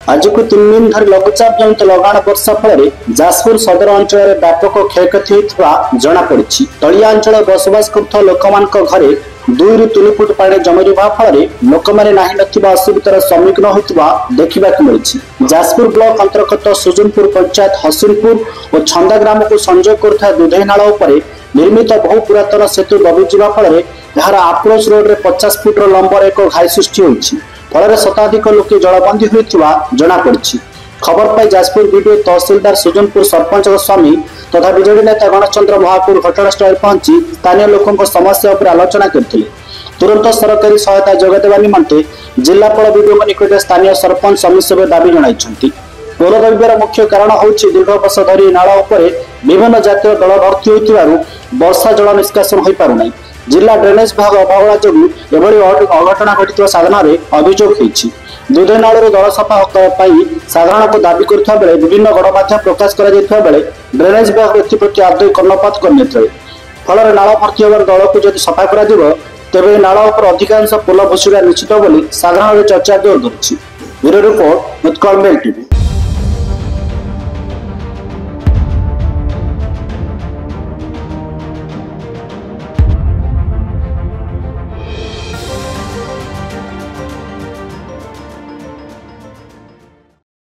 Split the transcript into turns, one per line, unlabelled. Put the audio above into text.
आज को 3 दिन धरी लघुचाप जनित लगाण वर्षा फल जाजपुर सदर अंचल में व्यापक क्षयक्षति होता जमापड़ी। तलिया अंचल बसवास कर लोक घरे 2 ରୁ 3 फुट पानी जमी रहा फल लोक मैंने असुविधार सम्मुखीन होता देखा मिली। जाजपुर ब्लॉक अंतर्गत सुजनपुर पंचायत हसीनपुर और छंदा ग्राम को संजोग कर दुधई नाल निर्मित बहु पुरातन सेतु दबिजा फल यार आप्रोच रोड में 50 फुट लंबर एक घाई सृष्टि होती फल शताधिक लोके जलबंदी होता जमापड़ी। खबर पाई जाजपुर बीडीओ तहसीलदार सुजनपुर सरपंच स्वामी तथा विजेडी नेता गणेश चंद्र महापुर घटनास्थल पहुंची स्थानीय लोकों समस्या पर आलोचना करते। तुरंत सरकारी सहायता जोगाइदेवा निमंते जिलापाल बीडीओ निकट स्थानीय सरपंच समिति दाबी जणाइछन्ति। पोल दबिबार मुख्य कारण होछि दीर्घ वर्ष धरी नाल उपरे विभिन्न जातीय दल भर्ती होइतिबारु वर्षा जल निष्कासन होई पारुनाई। जिला ड्रेनेज विभाग अवहेला जोगु एभली अघटना घटित साधन अभियोग होइछि। दुधई नालू दल सफा साधारण को दाबी करथिबा बेले विभिन्न गणमाध्यम प्रकाश करा जायथिबा बेले ड्रेनेज विभाग एथिप्रति आदौ कर्णपात करनथिले। फल नाल भर्ती होबार दल को जदि सफा करा जिवो तेबे नाल उपर अधिकांश पोल भुसुड़ा निश्चित बोली साधारण चर्चा जोर धरिछि। Bureau report Utkal mail TV.